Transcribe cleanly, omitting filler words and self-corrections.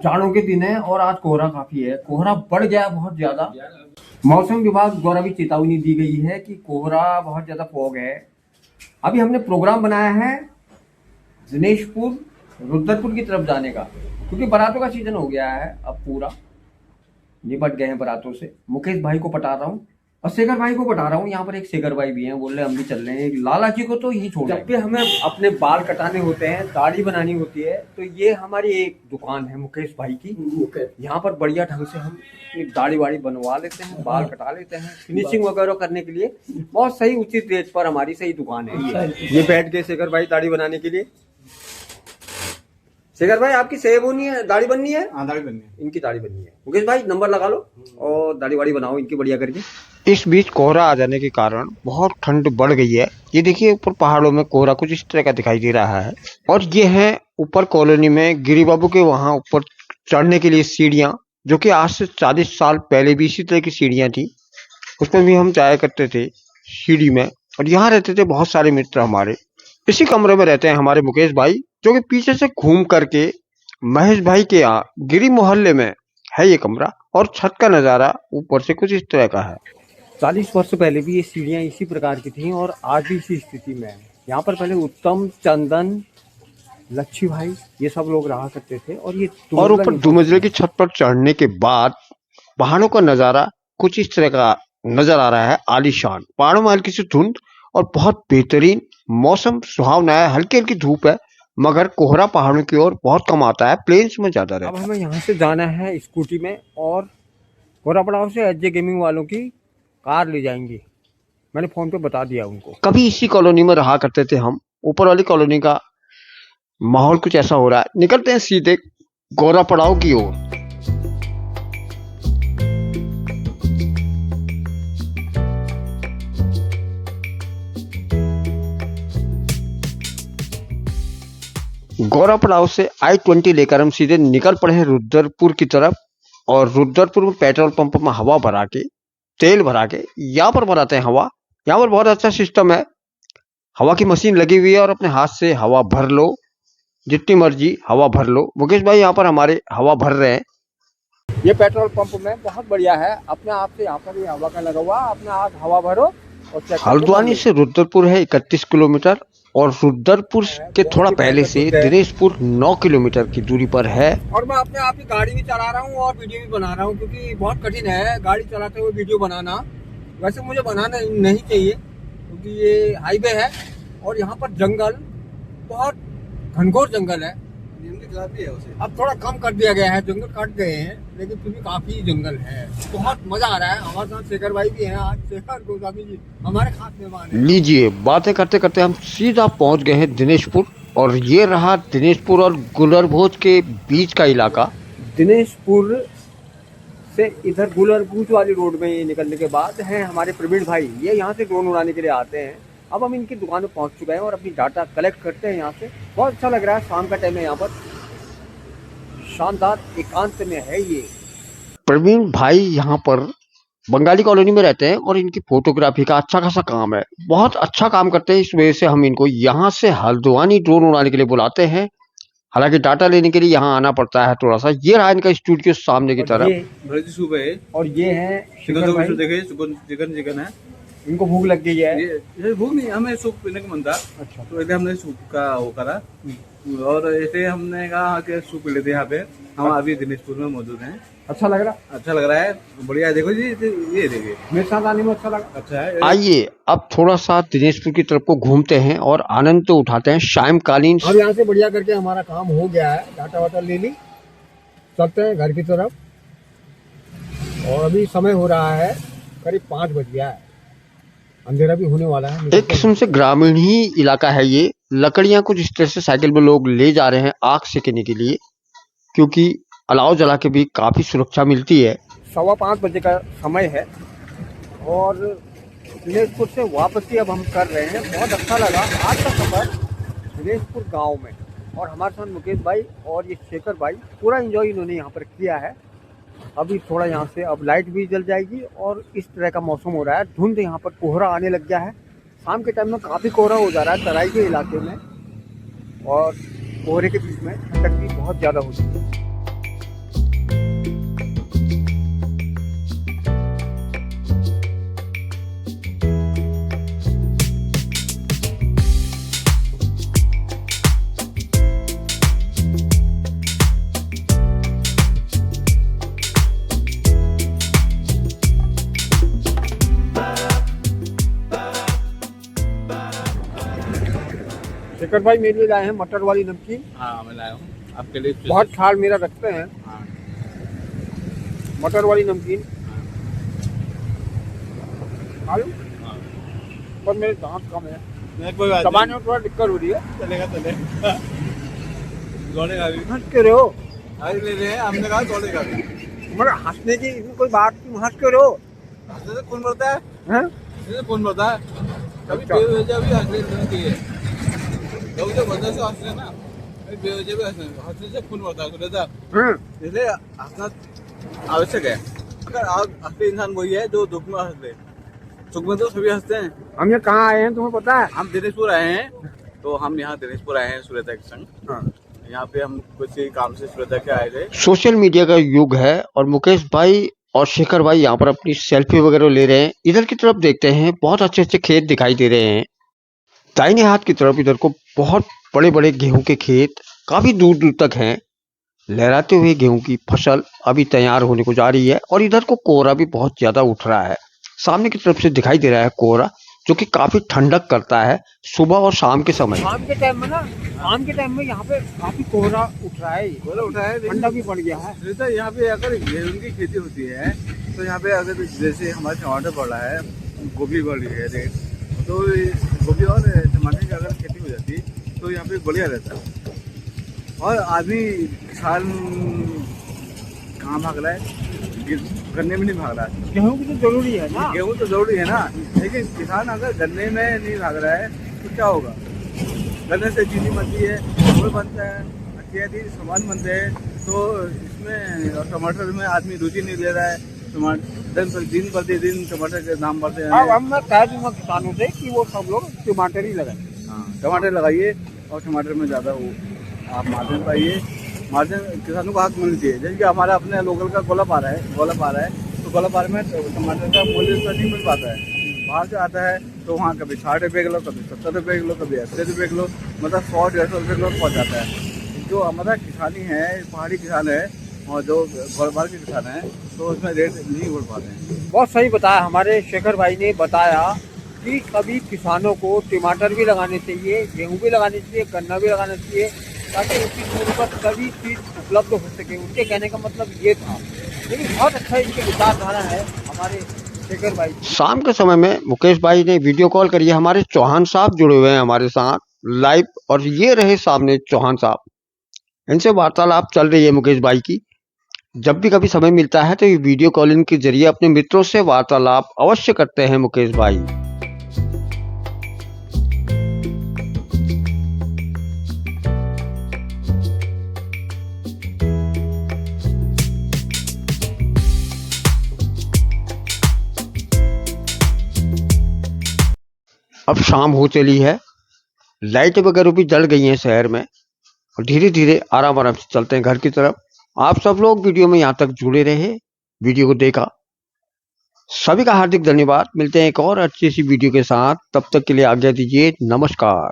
जाड़ों के दिन है और आज कोहरा काफी है। कोहरा बढ़ गया बहुत ज्यादा। मौसम विभाग द्वारा भी चेतावनी दी गई है कि कोहरा बहुत ज्यादा फॉग है। अभी हमने प्रोग्राम बनाया है दिनेशपुर रुद्रपुर की तरफ जाने का, क्योंकि बारातों का सीजन हो गया है। अब पूरा निपट गए हैं बारातों से। मुकेश भाई को पटा रहा हूँ और शेखर भाई को पटा रहा हूँ। यहाँ पर एक शेखर भाई भी हैं, बोल रहे हम भी चल रहे हैं। लाला जी को तो यही छोड़। जब भी हमें अपने बाल कटाने होते हैं, दाढ़ी बनानी होती है, तो ये हमारी एक दुकान है मुकेश भाई की। यहाँ पर बढ़िया ढंग से हम दाढ़ी वाड़ी बनवा लेते हैं, बाल कटा लेते हैं, फिनिशिंग वगैरह करने के लिए बहुत सही उचित रेट पर हमारी सही दुकान है। ये बैठ गए शेखर भाई दाढ़ी बनाने के लिए। शेखर भाई आपकी सेव होनी है, दाढ़ी बननी है। हाँ, दाढ़ी बननी है। इनकी दाढ़ी बननी है। मुकेश भाई नंबर लगा लो और दाढ़ी वाड़ी बनाओ इनकी बढ़िया करके। इस बीच कोहरा आ जाने के कारण बहुत ठंड बढ़ गई है। ये देखिए ऊपर पहाड़ों में कोहरा कुछ इस तरह का दिखाई दे रहा है। और ये है ऊपर कॉलोनी में गिरी बाबू के वहां ऊपर चढ़ने के लिए सीढ़ियां, जो कि आज से 40 साल पहले भी इसी तरह की सीढ़ियां थी। उसमें भी हम जाया करते थे सीढ़ी में। और यहाँ रहते थे बहुत सारे मित्र हमारे। इसी कमरे में रहते हैं हमारे मुकेश भाई, जो कि पीछे से घूम करके महेश भाई के यहाँ गिरी मोहल्ले में है ये कमरा। और छत का नजारा ऊपर से कुछ इस तरह का है। 40 वर्ष पहले भी ये सीढ़ियां इसी प्रकार की थी और आज भी इसी स्थिति में है। यहाँ पर पहले उत्तम, चंदन, लच्छी भाई ये सब लोग रहा करते थे। और ये और ऊपर 2 मंजिले की छत पर चढ़ने के बाद पहाड़ों का नजारा कुछ इस तरह का नजर आ रहा है, आलीशान। पहाड़ों में हल्की सी धुंध और बहुत बेहतरीन मौसम, सुहावना है। हल्की हल्की धूप है, मगर कोहरा पहाड़ों की ओर बहुत कम आता है, प्लेन्स में ज्यादा रहता है। अब हमें यहाँ से जाना है स्कूटी में और कोहरा पड़ाव से एच जे गेमिंग वालों की कार ले जाएंगे। मैंने फोन पे बता दिया उनको। कभी इसी कॉलोनी में रहा करते थे हम। ऊपर वाली कॉलोनी का माहौल कुछ ऐसा हो रहा है। निकलते हैं सीधे कोहरा पड़ाव की ओर। गौरा पड़ाव से I-20 लेकर हम सीधे निकल पड़े हैं रुद्रपुर की तरफ। और रुद्रपुर में पेट्रोल पंप में हवा भरा के, तेल भरा के यहाँ पर भराते हैं हवा। यहाँ पर बहुत अच्छा सिस्टम है, हवा की मशीन लगी हुई है और अपने हाथ से हवा भर लो, जितनी मर्जी हवा भर लो। मुकेश भाई यहाँ पर हमारे हवा भर रहे हैं। ये पेट्रोल पंप में बहुत बढ़िया है, अपने आप से यहाँ पर ये हवा का लगा हुआ, अपने आप हवा भरो और चेक करो। हल्द्वानी से रुद्रपुर है 31 किलोमीटर और रुद्रपुर के थोड़ा पहले से दिनेशपुर 9 किलोमीटर की दूरी पर है। और मैं अपने आप ही गाड़ी भी चला रहा हूँ और वीडियो भी बना रहा हूँ, क्योंकि बहुत कठिन है गाड़ी चलाते हुए वीडियो बनाना। वैसे मुझे बनाना नहीं चाहिए क्योंकि ये हाईवे है और यहाँ पर जंगल, बहुत घनघोर जंगल है। अब थोड़ा कम कर दिया गया है, जंगल काट गए हैं, लेकिन फिर भी काफी जंगल है। बहुत मजा आ रहा है। हमारे साथ शेखर भाई भी हैं आज। शेखर गोस्वामी जी हमारे खास मेहमान हैं। लीजिए, बातें करते करते हम सीधा पहुंच गए हैं दिनेशपुर। और ये रहा दिनेशपुर और गुलरभोज के बीच का इलाका। दिनेशपुर से इधर गुलरभोज वाली रोड में निकलने के बाद है हमारे प्रवीण भाई। ये यहाँ से ड्रोन उड़ाने के लिए आते हैं। अब हम इनकी दुकान में पहुँच चुके हैं और अपनी डाटा कलेक्ट करते हैं यहाँ से। बहुत अच्छा लग रहा है, शाम का टाइम है, यहाँ पर शानदार एकांत में है ये। प्रवीण भाई यहाँ पर बंगाली कॉलोनी में रहते हैं और इनकी फोटोग्राफी का अच्छा खासा काम है। बहुत अच्छा काम करते हैं, इस वजह से हम इनको यहाँ से हल्द्वानी ड्रोन उड़ाने के लिए बुलाते हैं। हालांकि डाटा लेने के लिए यहाँ आना पड़ता है थोड़ा सा। ये रहा इनका स्टूडियो सामने की तरफ। और ये है चिकन है। इनको भूख लग गई है। ये भूख नहीं, हमें सूप पीने का मन था। अच्छा, तो इसलिए हमने सूप का वो करा और ऐसे हमने कहा कि सूप पी लेते यहाँ पे। हम अभी दिनेशपुर में मौजूद हैं। अच्छा लग रहा है, बढ़िया है। देखो जी, ये देखिए, मेरे साथ आने में अच्छा लगा। अच्छा है। आइए अब थोड़ा सा दिनेशपुर की तरफ को घूमते हैं और आनंद तो उठाते हैं सायंकालीन। अब यहाँ से बढ़िया करके हमारा काम हो गया है, डाटा वाटा ले ली, चलते हैं घर की तरफ। और अभी समय हो रहा है करीब 5 बज गया है, अंधेरा भी होने वाला है। एक किस्म से ग्रामीण ही इलाका है ये। लकड़ियां कुछ इस तरह से साइकिल में लोग ले जा रहे हैं आग सेकने के लिए, क्योंकि अलाव जला के भी काफी सुरक्षा मिलती है। 5:15 बजे का समय है और दिनेशपुर से वापसी अब हम कर रहे हैं। बहुत अच्छा लगा आज का सफर दिनेशपुर गांव में। और हमारे साथ मुकेश भाई और ये शेखर भाई, पूरा एंजॉय इन्होंने यहाँ पर किया है। अभी थोड़ा यहाँ से अब लाइट भी जल जाएगी और इस तरह का मौसम हो रहा है। धुंध यहाँ पर कोहरा आने लग गया है। शाम के टाइम में काफ़ी कोहरा हो जा रहा है तराई के इलाके में और कोहरे के बीच में ठंडक भी बहुत ज़्यादा होती है। शेखर भाई मेरे लिए लाए हैं मटर वाली नमकीन। हाँ मैं लाया हूँ आपके लिए। बहुत ख्याल मेरा रखते हैं। हाँ मटर वाली नमकीन खा लो। हाँ पर मेरे दांत कम है, नहीं कोई बात चबाने में थोड़ा दिक्कत हो रही है। चलेगा चलेगा। दौड़ेगा भी। हंस क्यों रहे हो? आज ले रहे हैं हमने कहा दौड़ेगा भी। मगर हंसने की इसमें कोई बात नहीं, हंस क्यों रहे हो? हंसने से खून बढ़ता है। हैं? हंसने से खून बढ़ता है। कभी अच्छा। बेवजह भी हंसने नहीं चाहिए। लोग जो वजह से हंस रहे हैं ना, कभी बेवजह भी हंसने से खून बढ़ता है सुरेंद्र। हैं? इसलिए हंसना आवश्यक है। अगर आप असली इंसान वही है जो दुख में हंसते, सुख में तो सभी हंसते हैं। हम ये कहाँ आए हैं तुम्हें पता है? हम दिनेशपुर आए हैं, तो हम यहाँ दिनेशपुर आए हैं सुरेंद्र के संग। हाँ। यहाँ पे हम कुछ काम से सुरेंद्र के आए थे। सोशल मीडिया का युग है और मुकेश भाई और शेखर भाई यहाँ पर अपनी सेल्फी वगैरह ले रहे हैं। इधर की तरफ देखते हैं, बहुत अच्छे अच्छे खेत दिखाई दे रहे हैं। दाहिने हाथ की तरफ इधर को बहुत बड़े बड़े गेहूं के खेत काफी दूर दूर तक हैं। लहराते हुए गेहूं की फसल अभी तैयार होने को जा रही है और इधर को कोहरा भी बहुत ज्यादा उठ रहा है। सामने की तरफ से दिखाई दे रहा है कोहरा, जो कि काफी ठंडक करता है सुबह और शाम के समय। शाम के टाइम में ना, शाम के टाइम में यहाँ पे काफी कोहरा उठ रहा है, बोला उठा है, ठंडा भी पड़ गया है। सुरेंद्र यहाँ पे अगर गेहूं की खेती होती है तो यहाँ पे अगर जैसे हमारे टमाटर बढ़ रहा है, गोभी बढ़ रही है रेट, तो गोभी और टमाटर की अगर खेती हो जाती तो यहाँ पे बढ़िया रहता। और आदमी किसान कहाँ भाग रहा है, गन्ने में नहीं भाग रहा है। गेहूं की तो जरूरी है ना। गेहूं तो जरूरी है ना, लेकिन किसान अगर गन्ने में नहीं भाग रहा है तो क्या होगा। गन्ने से चीनी बनती है, गुड़ बनता है, इत्यादि सामान बनते हैं। तो इसमें टमाटर में आदमी रुचि नहीं ले रहा है। टमाटर दिन प्रतिदिन टमाटर के दाम बढ़ते अब हैं। हम मैं कह दूंगा किसानों से कि वो सब लोग टमाटर ही लगाए। हाँ टमाटर लगाइए और टमाटर में ज़्यादा वो आप मार्जिन पाइए। मार्जिन किसानों को हक मिलनी चाहिए। जैसे कि हमारा अपने लोकल का गोला पा रहा है, तो गोला पार में टमाटर का मूल्य इतना नहीं मिल पाता है। बाहर से आता है तो वहाँ कभी 60 रुपये किलो, कभी 70 रुपये किलो, कभी 80 रुपये किलो, मतलब 100-150 रुपये किलो पहुँच जाता है। जो हमारा किसानी है, पहाड़ी किसान है और जो गोलबार के किसान है, तो उसमें रेट नहीं बढ़ पाते हैं। बहुत सही बताया हमारे शेखर भाई ने बताया कि सभी किसानों को टमाटर भी लगाने चाहिए, गेहूं भी लगाने चाहिए, गन्ना भी लगाना चाहिए, ताकि उनकी जरूरत सभी चीज उपलब्ध हो सके। उनके कहने का मतलब ये था। लेकिन बहुत अच्छा इनके विचारधारा है हमारे शेखर भाई। शाम के समय में मुकेश भाई ने वीडियो कॉल करी है। हमारे चौहान साहब जुड़े हुए हैं हमारे साथ लाइव, और ये रहे सामने चौहान साहब। इनसे वार्तालाप चल रही है मुकेश भाई की। जब भी कभी समय मिलता है तो ये वीडियो कॉलिंग के जरिए अपने मित्रों से वार्तालाप अवश्य करते हैं मुकेश भाई। अब शाम हो चली है, लाइटें वगैरह भी जल गई हैं शहर में, और धीरे धीरे आराम आराम से चलते हैं घर की तरफ। आप सब लोग वीडियो में यहाँ तक जुड़े रहे, वीडियो को देखा, सभी का हार्दिक धन्यवाद। मिलते हैं एक और अच्छी सी वीडियो के साथ, तब तक के लिए आज्ञा दीजिए। नमस्कार।